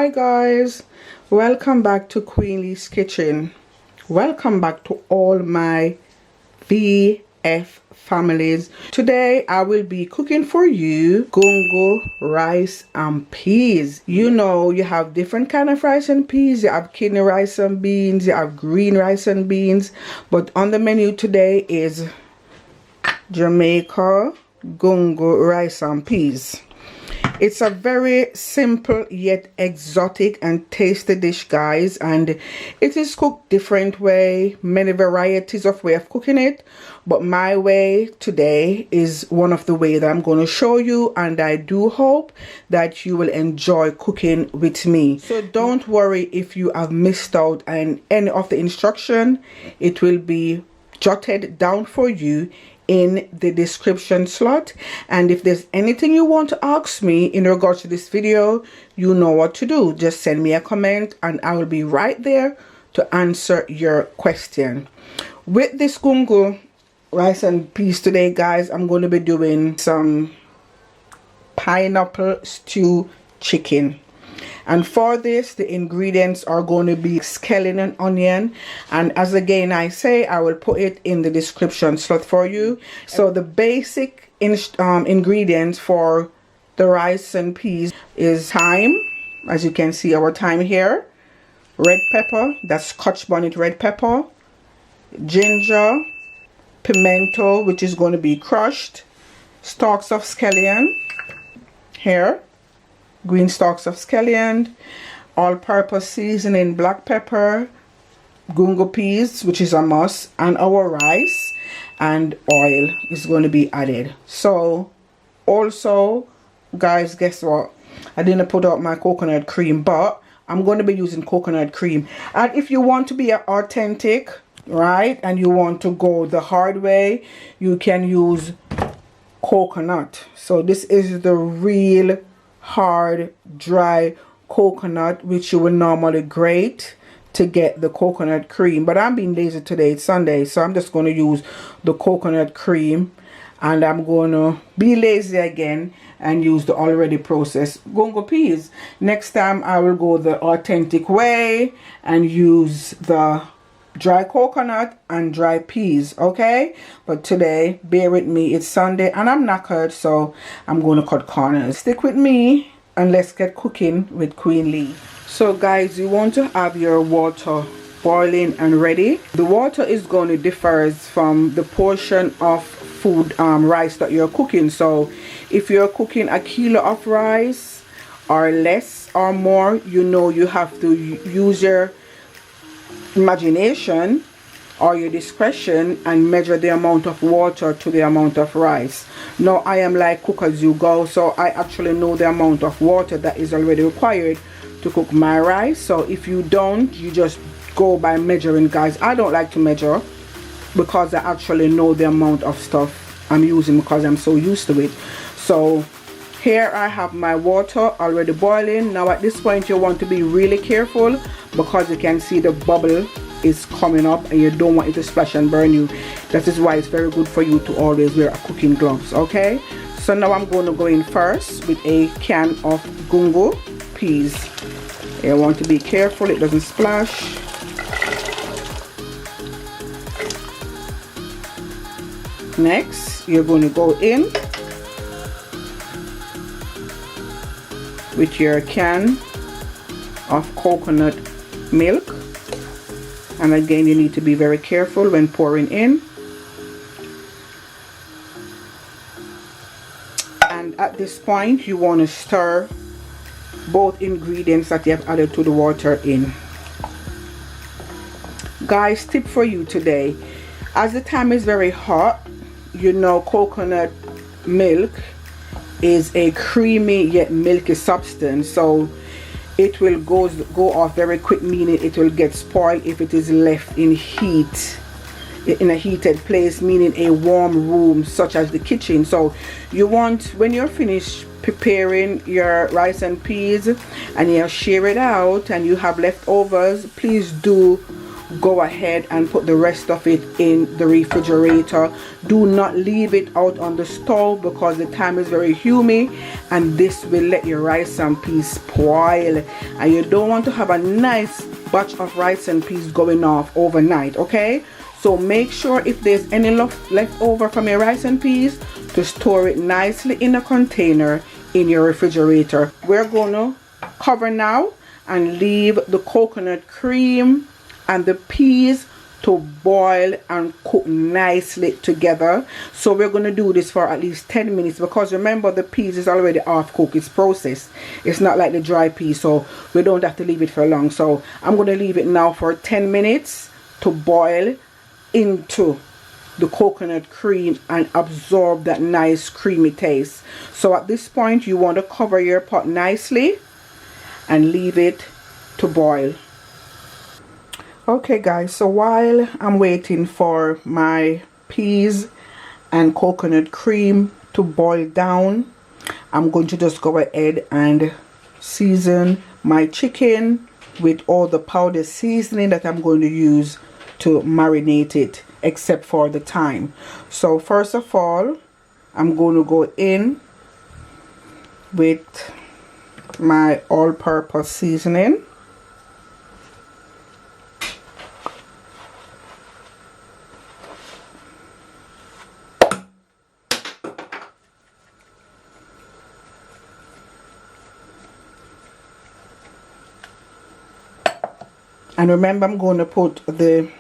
Hi guys, welcome back to Queenly's Kitchen. Welcome back to all my VF families. Today I will be cooking for you gungo rice and peas. You know, you have different kind of rice and peas. You have kidney rice and beans, you have green rice and beans, but on the menu today is Jamaica gungo rice and peas. It's a very simple yet exotic and tasty dish, guys, and it is cooked different way, many varieties of way of cooking it, but my way today is one of the way that I'm going to show you, and I do hope that you will enjoy cooking with me. So don't worry if you have missed out on any of the instruction. It will be jotted down for you in the description slot, and if there's anything you want to ask me in regards to this video, you know what to do. Just send me a comment and I will be right there to answer your question. With this gungo rice and peas today, guys, I'm going to be doing some pineapple stew chicken. And for this, the ingredients are going to be scallion and onion, and as again I say, I will put it in the description slot for you. So the basic ingredients for the rice and peas is thyme, as you can see our thyme here, red pepper, that's Scotch bonnet red pepper, ginger, pimento, which is going to be crushed, stalks of scallion here, green stalks of scallion, all-purpose seasoning, black pepper, gungo peas, which is a must, and our rice, and oil is going to be added. So also, guys, guess what? I didn't put out my coconut cream, but I'm going to be using coconut cream. And if you want to be authentic, right, and you want to go the hard way, you can use coconut. So this is the real hard dry coconut, which you will normally grate to get the coconut cream, but I'm being lazy today. It's Sunday, so I'm just going to use the coconut cream, and I'm going to be lazy again and use the already processed gungo peas. Next time I will go the authentic way and use the dry coconut and dry peas, okay? But today, bear with me, it's Sunday and I'm knackered, so I'm going to cut corners. Stick with me and let's get cooking with Queen Lee. So guys, you want to have your water boiling and ready. The water is going to differ from the portion of food rice that you're cooking. So if you're cooking a kilo of rice or less or more, you know you have to use your imagination or your discretion and measure the amount of water to the amount of rice. Now I am like cook as you go, so I actually know the amount of water that is already required to cook my rice. So if you don't, you just go by measuring, guys. I don't like to measure because I actually know the amount of stuff I'm using because I'm so used to it. So here I have my water already boiling. Now at this point you want to be really careful because you can see the bubble is coming up and you don't want it to splash and burn you. That is why it's very good for you to always wear cooking gloves, okay? So now I'm going to go in first with a can of gungo peas. You want to be careful it doesn't splash. Next, you're going to go in with your can of coconut milk, and again you need to be very careful when pouring in. And at this point you want to stir both ingredients that you have added to the water in. Guys, tip for you today, as the time is very hot, you know coconut milk is a creamy yet milky substance, so it will go off very quick, meaning it will get spoiled if it is left in heat, in a heated place, meaning a warm room such as the kitchen. So you want, when you're finished preparing your rice and peas and you share it out and you have leftovers, please do go ahead and put the rest of it in the refrigerator. Do not leave it out on the stove because the time is very humid and this will let your rice and peas spoil, and you don't want to have a nice batch of rice and peas going off overnight. Okay, so make sure if there's any left over from your rice and peas to store it nicely in a container in your refrigerator. We're gonna cover now and leave the coconut cream and the peas to boil and cook nicely together. So we're going to do this for at least 10 minutes because remember, the peas is already half cooked, it's processed, it's not like the dry peas, so we don't have to leave it for long. So I'm going to leave it now for 10 minutes to boil into the coconut cream and absorb that nice creamy taste. So at this point you want to cover your pot nicely and leave it to boil. Okay guys, so while I'm waiting for my peas and coconut cream to boil down, I'm going to just go ahead and season my chicken with all the powder seasoning that I'm going to use to marinate it, except for the thyme. So first of all, I'm going to go in with my all-purpose seasoning. And remember, I'm going to put the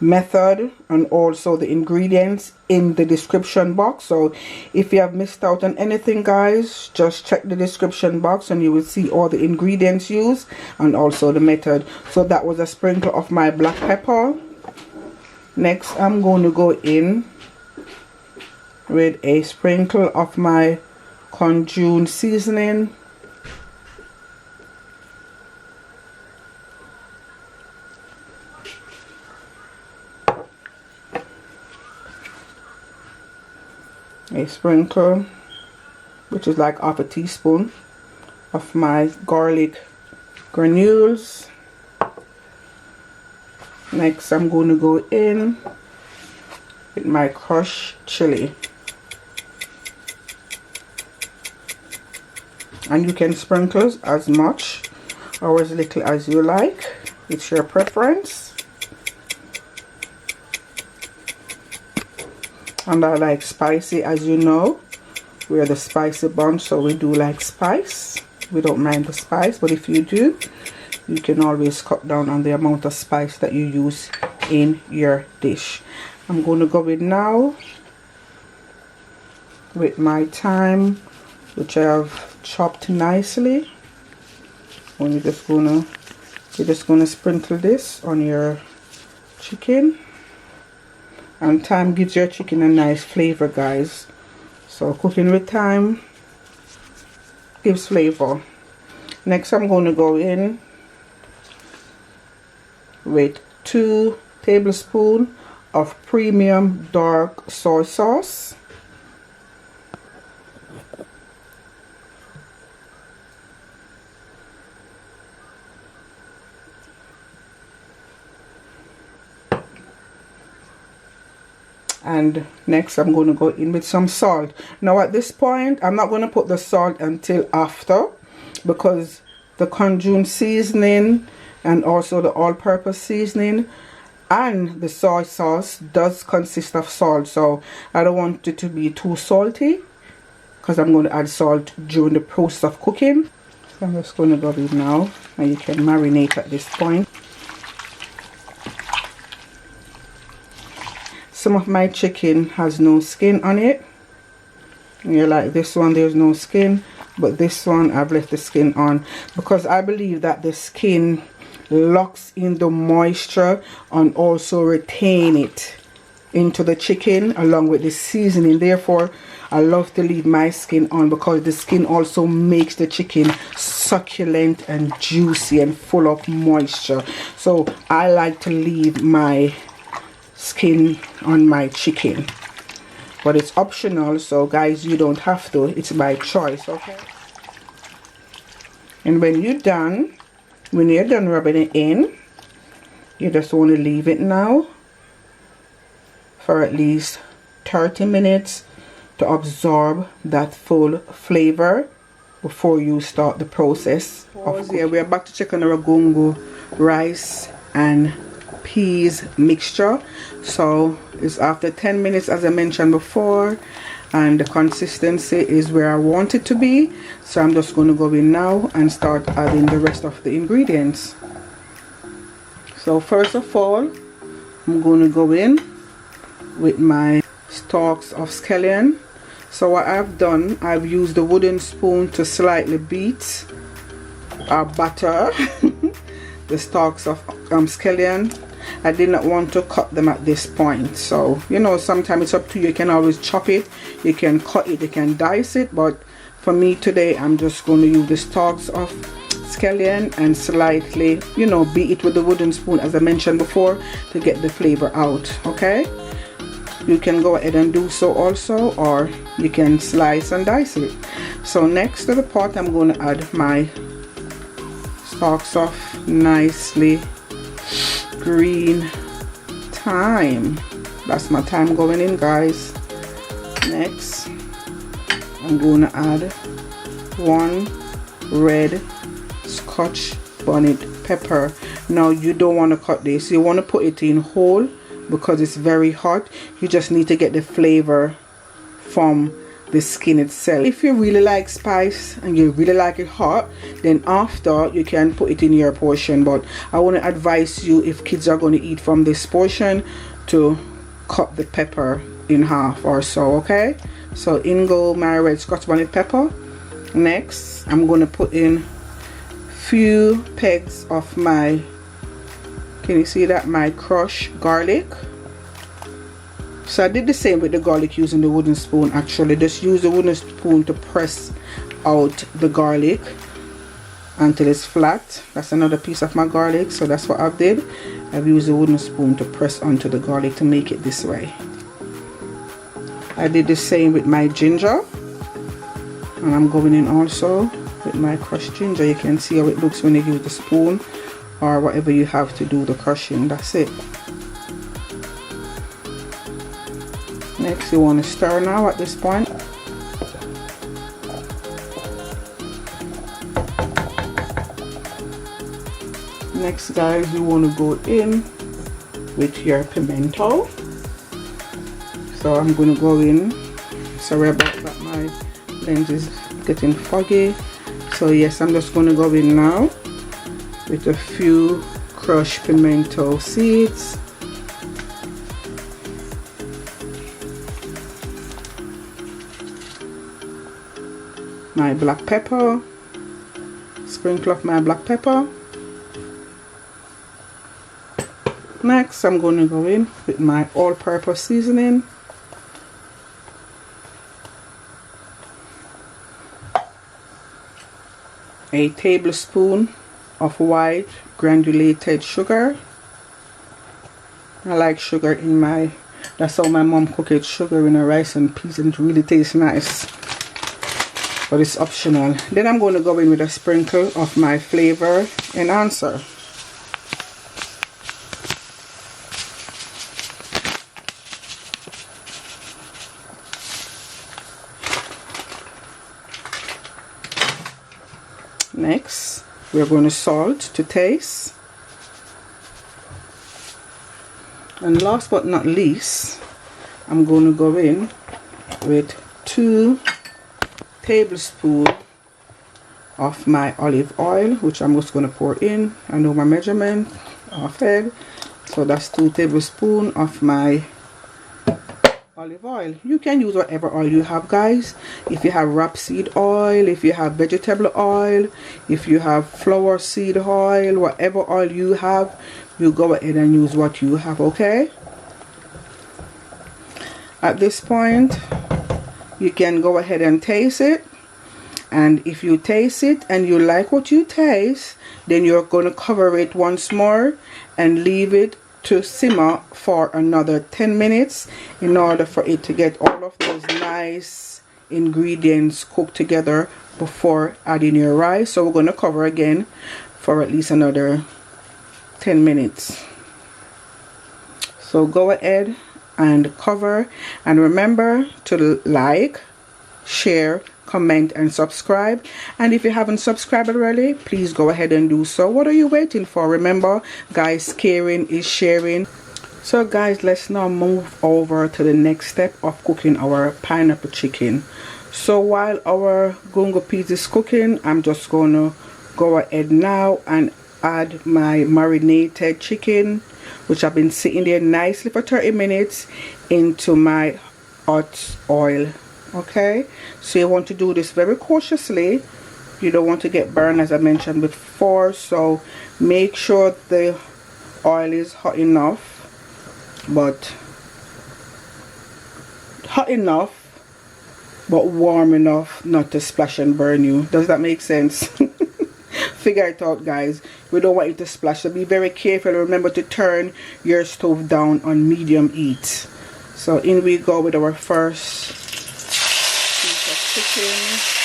method and also the ingredients in the description box. So if you have missed out on anything guys, just check the description box and you will see all the ingredients used and also the method. So that was a sprinkle of my black pepper. Next I'm going to go in with a sprinkle of my congealed seasoning. A sprinkle, which is like half a teaspoon, of my garlic granules. Next I'm going to go in with my crushed chili, and you can sprinkle as much or as little as you like, it's your preference. And I like spicy, as you know. We're the spicy bunch, so we do like spice. We don't mind the spice, but if you do, you can always cut down on the amount of spice that you use in your dish. I'm going to go in now with my thyme, which I have chopped nicely. And you're just gonna sprinkle this on your chicken. And thyme gives your chicken a nice flavor guys, so cooking with thyme gives flavor. Next I'm going to go in with 2 tablespoons of premium dark soy sauce. And next I'm going to go in with some salt. Now at this point I'm not going to put the salt until after, because the congealed seasoning and also the all-purpose seasoning and the soy sauce does consist of salt, so I don't want it to be too salty because I'm going to add salt during the process of cooking. So I'm just going to go in now, and you can marinate at this point. Some of my chicken has no skin on it, and you're like, this one there's no skin, but this one I've left the skin on because I believe that the skin locks in the moisture and also retain it into the chicken along with the seasoning. Therefore I love to leave my skin on because the skin also makes the chicken succulent and juicy and full of moisture. So I like to leave my skin on my chicken, but it's optional, so guys, you don't have to, it's by choice. Okay, and when you're done rubbing it in, You just want to leave it now for at least 30 minutes to absorb that full flavor before you start the process of cooking. Yeah, we are back to check on our gungo rice and peas mixture. So it's after 10 minutes, as I mentioned before, and the consistency is where I want it to be. So I'm just going to go in now and start adding the rest of the ingredients. So first of all, I'm going to go in with my stalks of scallion. So what I've done, I've used the wooden spoon to slightly beat or butter the stalks of scallion. I did not want to cut them at this point. So, you know, sometimes it's up to you. You can always chop it, you can cut it, you can dice it. But for me today, I'm just going to use the stalks of scallion and slightly, you know, beat it with the wooden spoon, as I mentioned before, to get the flavor out. Okay, you can go ahead and do so also, or you can slice and dice it. So next to the pot, I'm going to add my stalks of nicely green thyme. That's my thyme going in, guys. Next, I'm going to add 1 red Scotch bonnet pepper. Now you don't want to cut this, you want to put it in whole because it's very hot. You just need to get the flavor from the skin itself. If you really like spice and you really like it hot, then after you can put it in your portion. But I want to advise you, if kids are going to eat from this portion, to cut the pepper in half or so. Okay, so in go my red Scotch bonnet pepper. Next, I'm going to put in few pegs of my, can you see that, my crushed garlic. So I did the same with the garlic using the wooden spoon. Actually, just use the wooden spoon to press out the garlic until it's flat. That's another piece of my garlic, so that's what I've did. I've used the wooden spoon to press onto the garlic to make it this way. I did the same with my ginger, and I'm going in also with my crushed ginger. You can see how it looks when you use the spoon or whatever you have to do the crushing. That's it. Next, you want to stir now at this point. Next, guys, you want to go in with your pimento. So I'm going to go in. Sorry about that, my lens is getting foggy. So yes, I'm just going to go in now with a few crushed pimento seeds. My black pepper, sprinkle of my black pepper. Next, I'm going to go in with my all-purpose seasoning. A tablespoon of white granulated sugar. I like sugar in my, that's how my mom cooked it, sugar in her rice and peas, and it really tastes nice. But it's optional. Then I'm going to go in with a sprinkle of my flavor enhancer. Next, we're going to salt to taste. And last but not least, I'm going to go in with 2 tablespoons of my olive oil, which I'm just going to pour in. I know my measurement off head, so that's 2 tablespoons of my olive oil. You can use whatever oil you have, guys. If you have rapeseed oil, if you have vegetable oil, if you have flower seed oil, whatever oil you have, you go ahead and use what you have. Okay, at this point you can go ahead and taste it, and if you taste it and you like what you taste, then you're going to cover it once more and leave it to simmer for another 10 minutes in order for it to get all of those nice ingredients cooked together before adding your rice. So we're going to cover again for at least another 10 minutes. So go ahead and cover, and remember to like, share, comment and subscribe. And if you haven't subscribed already, please go ahead and do so. What are you waiting for? Remember guys, caring is sharing. So guys, let's now move over to the next step of cooking our pineapple chicken. So while our gungo peas is cooking, I'm just gonna go ahead now and add my marinated chicken, which I've been sitting there nicely for 30 minutes, into my hot oil. Okay, so you want to do this very cautiously. You don't want to get burned, as I mentioned before, so make sure the oil is hot enough, but warm enough not to splash and burn you. Does that make sense? Figure it out, guys. We don't want it to splash, so be very careful. Remember to turn your stove down on medium heat. So in we go with our first piece of chicken.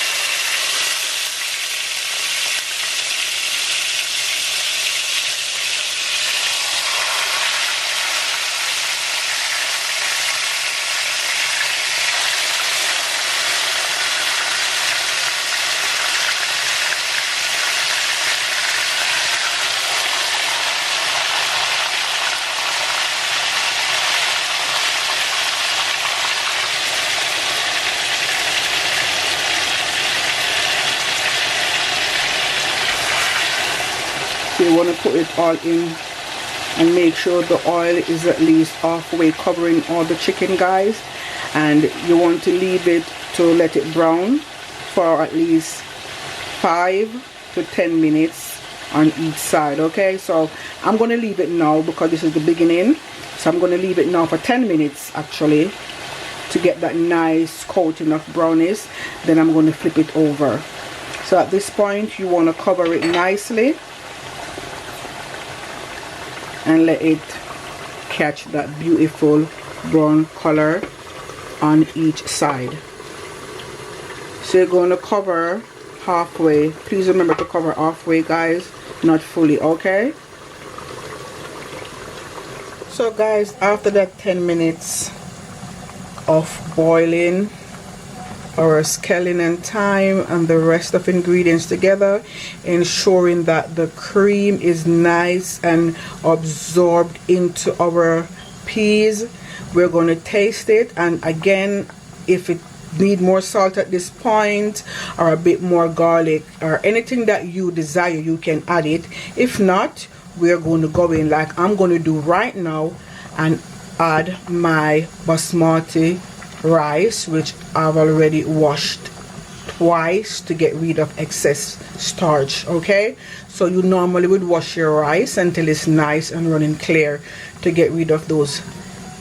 So you want to put it all in and make sure the oil is at least halfway covering all the chicken, guys. And you want to leave it to let it brown for at least 5 to 10 minutes on each side. Okay, so I'm going to leave it now because this is the beginning. So I'm going to leave it now for 10 minutes actually to get that nice coating of brownness. Then I'm going to flip it over. So at this point you want to cover it nicely and let it catch that beautiful brown color on each side. So you're going to cover halfway. Please remember to cover halfway, guys, not fully. Okay, so guys, after that 10 minutes of boiling our scallion and thyme and the rest of ingredients together, ensuring that the cream is nice and absorbed into our peas, we're going to taste it. And again, if it need more salt at this point or a bit more garlic or anything that you desire, you can add it. If not, we're going to go in like I'm going to do right now and add my basmati rice, which I've already washed twice to get rid of excess starch. Okay, so you normally would wash your rice until it's nice and running clear to get rid of those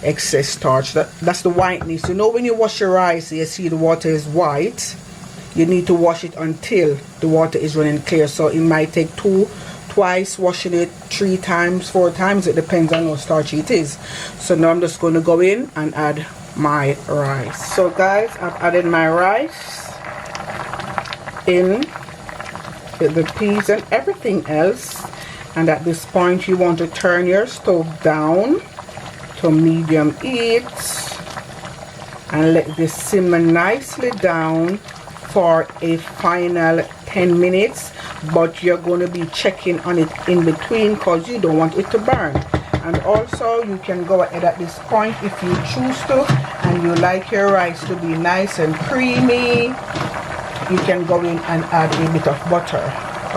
excess starch. That's the whiteness. You know, when you wash your rice, you see the water is white. You need to wash it until the water is running clear. So it might take twice washing it, 3 times, 4 times. It depends on how starchy it is. So now I'm just going to go in and add my rice. So guys, I've added my rice in with the peas and everything else, and at this point you want to turn your stove down to medium heat and let this simmer nicely down for a final 10 minutes, but you're going to be checking on it in between because you don't want it to burn. And also you can go ahead at this point, if you choose to and you like your rice to be nice and creamy, you can go in and add a bit of butter.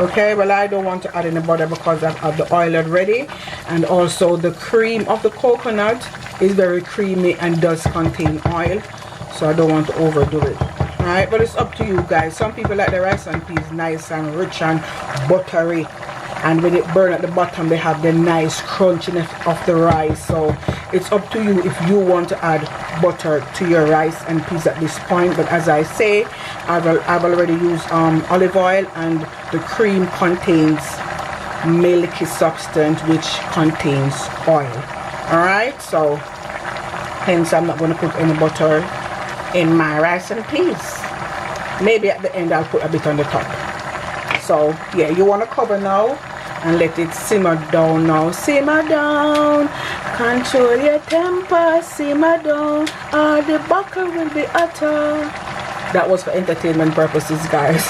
Okay, well, I don't want to add any butter because I've had the oil already, and also the cream of the coconut is very creamy and does contain oil, so I don't want to overdo it. Alright, but it's up to you guys. Some people like the rice and peas nice and rich and buttery, and when it burns at the bottom they have the nice crunchiness of the rice. So it's up to you if you want to add butter to your rice and peas at this point. But as I say, I've already used olive oil, and the cream contains milky substance which contains oil. Alright, so hence I'm not going to put any butter in my rice and peas. Maybe at the end I'll put a bit on the top. So yeah, you want to cover now and let it simmer down now. Simmer down, Control your temper, simmer down, or the buckle will be utter. That was for entertainment purposes, guys.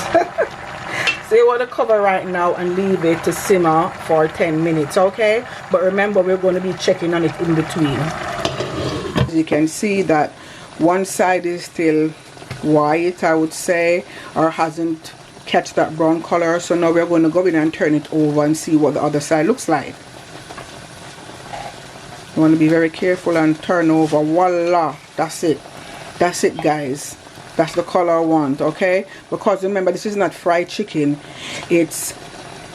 So you want to cover right now and leave it to simmer for 10 minutes, okay? But remember, we're going to be checking on it in between. As you can see that one side is still white, I would say, or hasn't catch that brown color. So now we're going to go in and turn it over and see what the other side looks like. You want to be very careful and turn over. Voila, that's it. That's it, guys. That's the color I want, okay? Because remember, this is not fried chicken, it's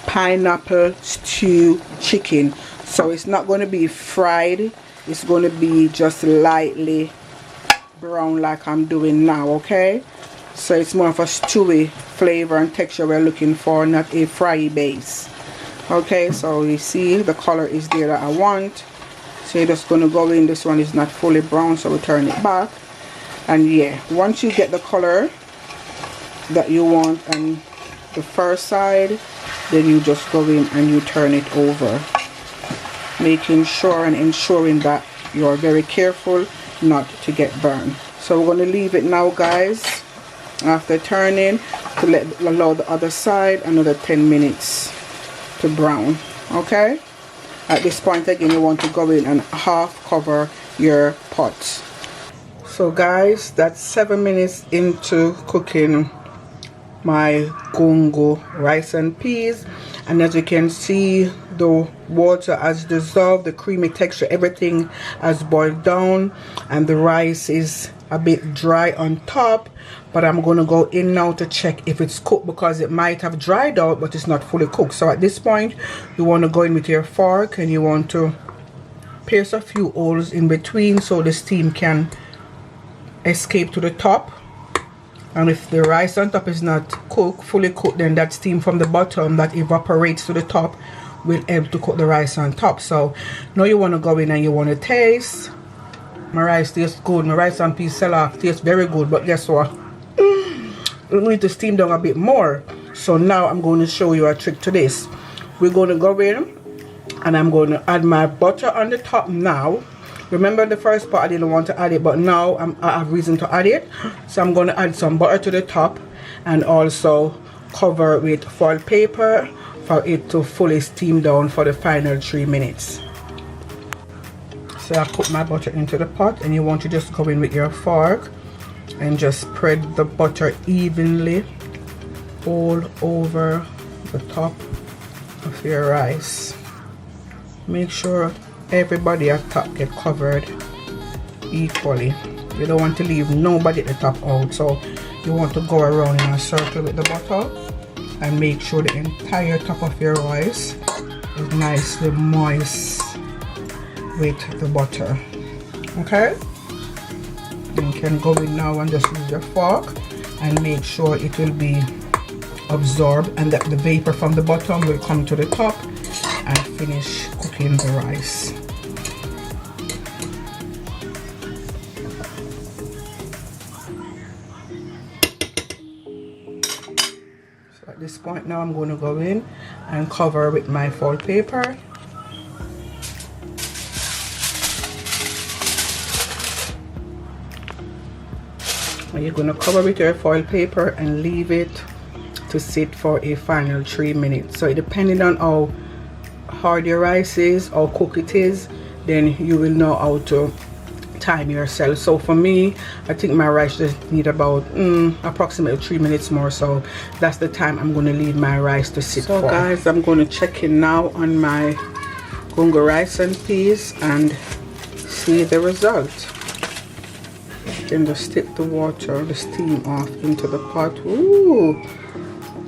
pineapple stew chicken. So it's not going to be fried, it's going to be just lightly brown like I'm doing now, okay? So it's more of a stewy flavor and texture we're looking for, not a fry base. Okay, so you see the color is there that I want. So you're just going to go in. This one is not fully brown, so we turn it back. And yeah, once you get the color that you want on the first side, then you just go in and you turn it over, making sure and ensuring that you're very careful not to get burned. So we're going to leave it now, guys, after turning, to allow the other side another 10 minutes to brown. Okay, at this point again, you want to go in and half cover your pot. So guys, that's 7 minutes into cooking my gungo rice and peas, and as you can see, the water has dissolved, the creamy texture, everything has boiled down, and the rice is a bit dry on top. But I'm going to go in now to check if it's cooked, because it might have dried out but it's not fully cooked. So at this point, you want to go in with your fork and you want to pierce a few holes in between so the steam can escape to the top. And if the rice on top is not cooked, fully cooked, then that steam from the bottom that evaporates to the top will help to cook the rice on top. So now you want to go in and you want to taste. My rice tastes good. My rice and peas salad tastes very good, but guess what? We need to steam down a bit more. So now I'm going to show you a trick to this. We're going to go in and I'm going to add my butter on the top now. Remember the first part I didn't want to add it, but now I have reason to add it. So I'm going to add some butter to the top and also cover with foil paper for it to fully steam down for the final 3 minutes. So I put my butter into the pot, and you want to just go in with your fork and just spread the butter evenly all over the top of your rice. Make sure everybody at top get covered equally. You don't want to leave nobody at the top out, so you want to go around in a circle with the butter and make sure the entire top of your rice is nicely moist with the butter. Okay, you can go in now and just use your fork and make sure it will be absorbed and that the vapor from the bottom will come to the top and finish cooking the rice. So at this point now I'm going to go in and cover with my foil paper. And you're going to cover with your foil paper and leave it to sit for a final 3 minutes. So depending on how hard your rice is or cook it is, then you will know how to time yourself. So for me, I think my rice just need about approximately 3 minutes more, so that's the time I'm going to leave my rice to sit for. So guys, I'm going to check in now on my gungo rice and peas and see the result. Then just take the water, the steam off into the pot. Ooh,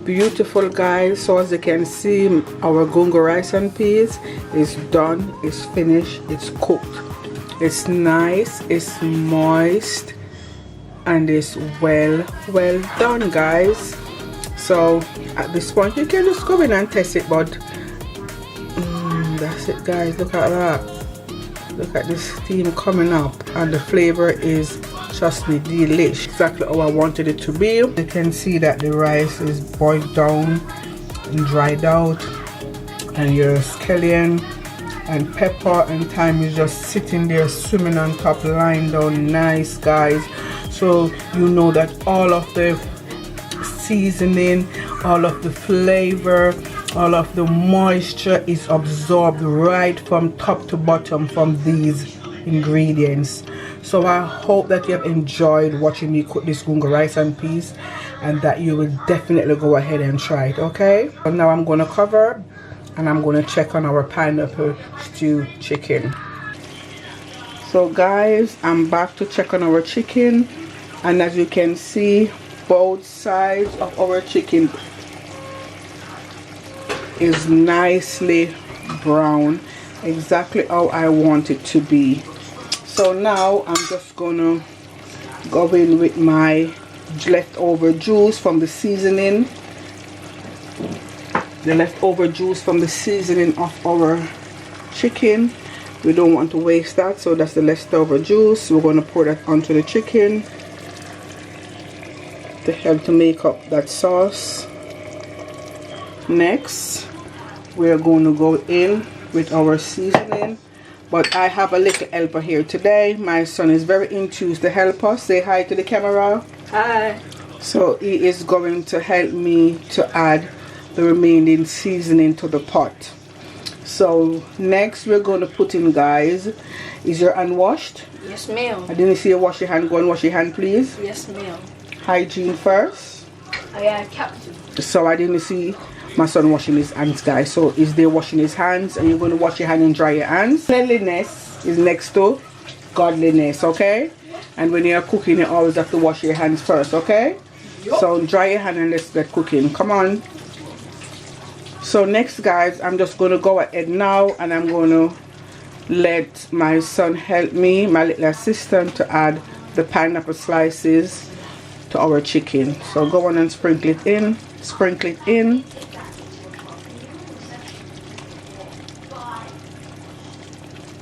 beautiful, guys. So as you can see, our gungo rice and peas is done, it's finished, it's cooked. It's nice, it's moist, and it's well done, guys. So at this point you can just go in and test it, but that's it, guys. Look at that. Look at this steam coming up, and the flavor is, trust me, delish. Exactly how I wanted it to be. You can see that the rice is boiled down and dried out, and your scallion and pepper, and thyme is just sitting there swimming on top, lying down nice, guys. So you know that all of the seasoning, all of the flavor, all of the moisture is absorbed right from top to bottom from these ingredients. So I hope that you have enjoyed watching me cook this gungo rice and peas, and that you will definitely go ahead and try it. Okay, so now I'm going to cover and I'm going to check on our pineapple stew chicken. So guys, I'm back to check on our chicken, and as you can see, both sides of our chicken is nicely brown, exactly how I want it to be. So now I'm just gonna go in with my leftover juice from the seasoning, of our chicken. We don't want to waste that, so that's the leftover juice. We're going to pour that onto the chicken to help to make up that sauce. Next, we're going to go in with our seasoning, but I have a little helper here today. My son is very enthused to help us. Say hi to the camera. Hi. So he is going to help me to add the remaining seasoning to the pot. So next we're going to put in, guys, is your hand washed? Yes, ma'am. I didn't see you wash your hand. Go and wash your hand, please. Yes, ma'am. Hygiene first. I am captain. So I didn't see my son washing his hands, guys. So is there washing his hands, and you're going to wash your hand and dry your hands. Cleanliness is next to godliness, okay? And when you're cooking, you always have to wash your hands first, okay? Yep. So dry your hand and let's get cooking. Come on. So next, guys, I'm just going to go ahead now, and I'm going to let my son help me, my little assistant, to add the pineapple slices to our chicken. So go on and sprinkle it in. Sprinkle it in.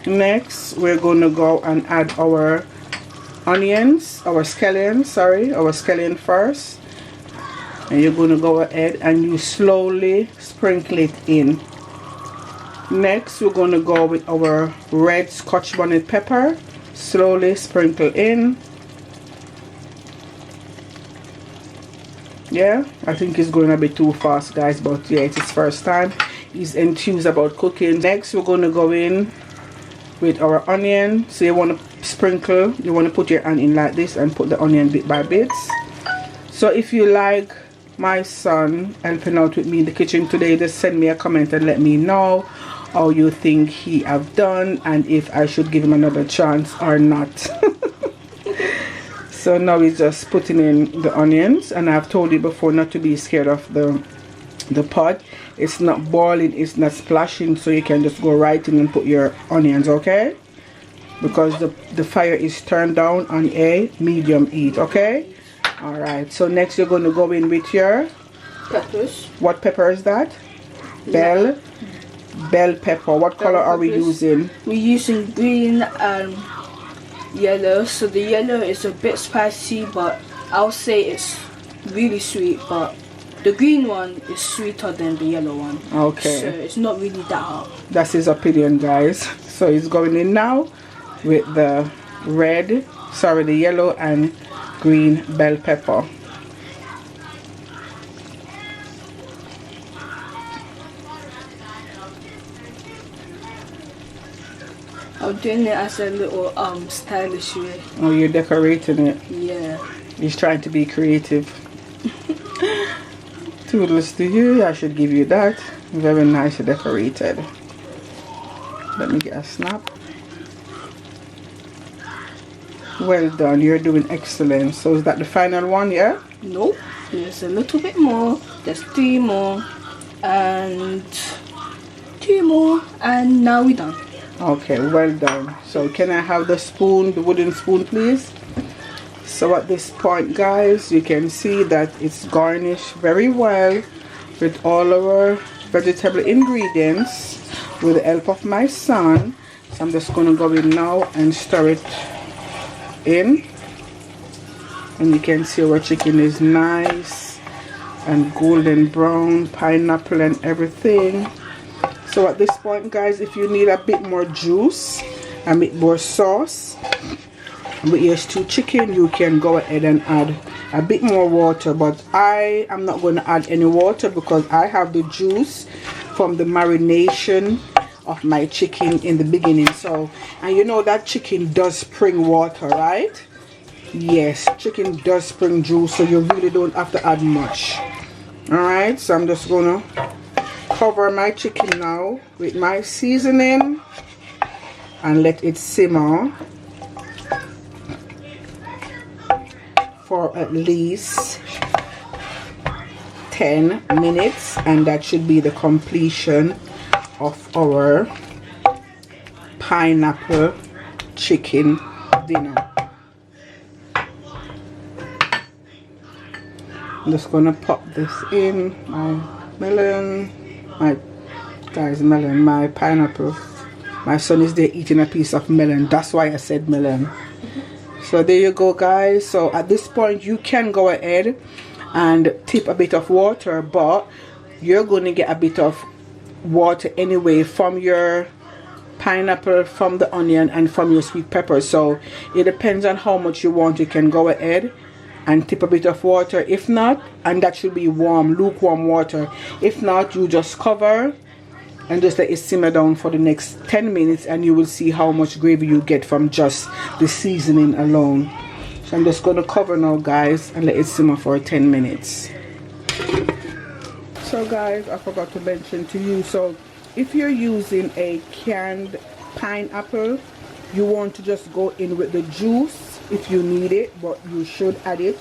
Next, we're going to go and add our onions, our scallion first. And you're going to go ahead and you slowly sprinkle it in. Next, we're going to go with our red Scotch bonnet pepper. Slowly sprinkle in. Yeah, I think it's going a bit too fast, guys, but yeah, it's his first time. He's enthused about cooking. Next, we're going to go in with our onion. So you want to sprinkle, you want to put your hand in like this and put the onion bit by bits. So if you like my son helping out with me in the kitchen today, just send me a comment and let me know how you think he have done and if I should give him another chance or not. So now he's just putting in the onions, and I've told you before not to be scared of the pot. It's not boiling, it's not splashing, so you can just go right in and put your onions, okay? Because the fire is turned down on a medium heat, okay? Alright, so next you're going to go in with your peppers. What pepper is that? Bell pepper. What color are we using? We're using green and yellow. So the yellow is a bit spicy, but I'll say it's really sweet, but the green one is sweeter than the yellow one. Okay. So it's not really that hot. That's his opinion, guys. So he's going in now with the the yellow and green bell pepper. I'm doing it as a little stylish way. Oh, you're decorating it. Yeah. He's trying to be creative. Toodles to you. I should give you that. Very nice decorated. Let me get a snap. Well done. You're doing excellent. So is that the final one, yeah? Nope. There's a little bit more. There's 3 more. And 2 more. And now we're done. Okay, well done. So can I have the spoon, the wooden spoon, please? So at this point, guys, you can see that it's garnished very well with all our vegetable ingredients with the help of my son. So I'm just going to go in now and stir it in. And you can see our chicken is nice and golden brown, pineapple and everything. So at this point, guys, if you need a bit more juice, a bit more sauce with your stewed chicken, you can go ahead and add a bit more water, but I am not going to add any water because I have the juice from the marination of my chicken in the beginning. So, and you know that chicken does spring water, right? Yes, chicken does spring juice, so you really don't have to add much. Alright, so I'm just gonna cover my chicken now with my seasoning and let it simmer for at least 10 minutes, and that should be the completion of our pineapple chicken dinner. I'm just gonna pop this in my melon, my pineapple. My son is there eating a piece of melon, that's why I said melon. So there you go, guys. So at this point you can go ahead and tip a bit of water, but you're going to get a bit of water anyway from your pineapple, from the onion, and from your sweet pepper. So it depends on how much you want. You can go ahead and tip a bit of water. If not, and that should be warm, lukewarm water. If not, you just cover and just let it simmer down for the next 10 minutes, and you will see how much gravy you get from just the seasoning alone. So I'm just going to cover now, guys, and let it simmer for 10 minutes. So guys, I forgot to mention to you, so if you're using a canned pineapple, you want to just go in with the juice if you need it, but you should add it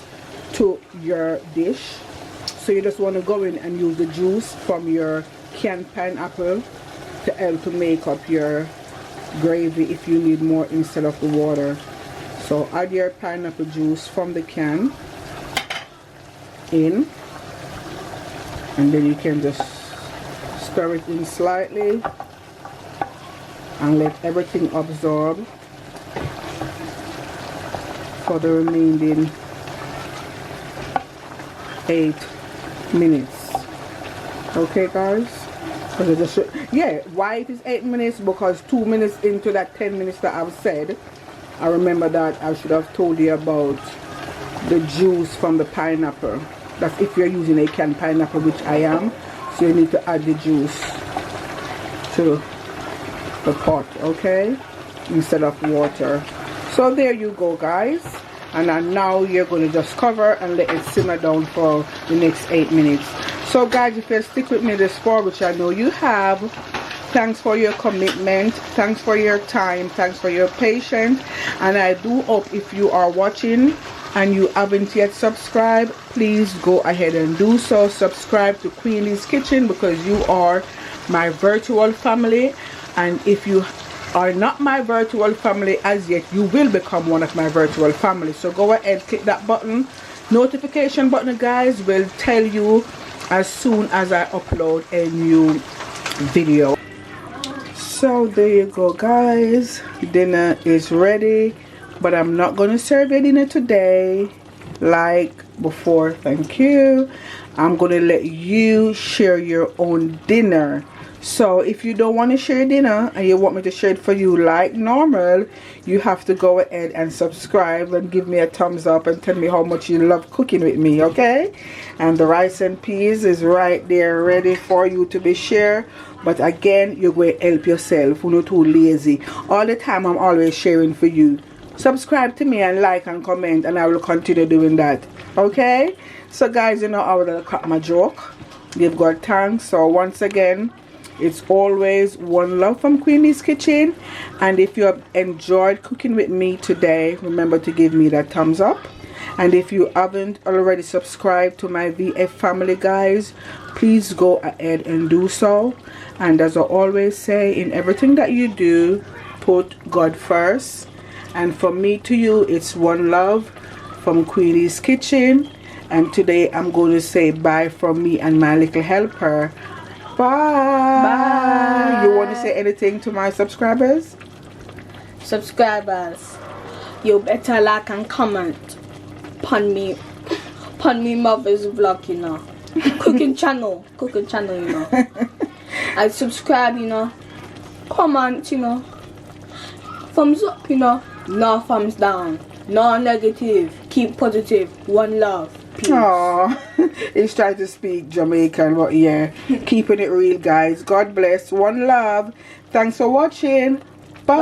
to your dish. So you just want to go in and use the juice from your canned pineapple to help to make up your gravy if you need more instead of the water. So add your pineapple juice from the can in, and then you can just stir it in slightly and let everything absorb for the remaining 8 minutes. Okay, guys, yeah, why it is 8 minutes? Because 2 minutes into that 10 minutes that I've said, I remember that I should have told you about the juice from the pineapple. That's if you're using a canned pineapple, which I am. So you need to add the juice to the pot, okay, instead of water. So there you go, guys. And now you're going to just cover and let it simmer down for the next 8 minutes. So guys, if you stick with me this far, which I know you have, thanks for your commitment, thanks for your time, thanks for your patience. And I do hope if you are watching and you haven't yet subscribed, please go ahead and do so. Subscribe to Queenie's Kitchen, because you are my virtual family. And if you are not my virtual family as yet, you will become one of my virtual family. So go ahead, click that button. Notification button, guys, will tell you as soon as I upload a new video. So there you go, guys, dinner is ready, but I'm not going to serve your dinner today like before. Thank you. I'm going to let you share your own dinner. So if you don't want to share dinner and you want me to share it for you like normal, you have to go ahead and subscribe and give me a thumbs up and tell me how much you love cooking with me, okay? And the rice and peas is right there ready for you to be shared. But again, you're going to help yourself. You're not too lazy. All the time I'm always sharing for you. Subscribe to me and like and comment, and I will continue doing that, okay? So guys, you know I will cut my joke. Give God thanks. So once again, it's always one love from Queenie's Kitchen. And if you have enjoyed cooking with me today, remember to give me that thumbs up. And if you haven't already subscribed to my VF family, guys, please go ahead and do so. And as I always say, in everything that you do, put God first. And from me to you, it's one love from Queenie's Kitchen. And today I'm going to say bye from me and my little helper. Bye. Bye. You want to say anything to my subscribers? Subscribers, you better like and comment upon me mother's vlog, you know. Cooking channel, you know. And subscribe, you know. Comment, you know. Thumbs up, you know. No thumbs down. No negative. Keep positive. One love. Peace. Aww. He's trying to speak Jamaican, but yeah. Keeping it real, guys. God bless. One love. Thanks for watching. Bye.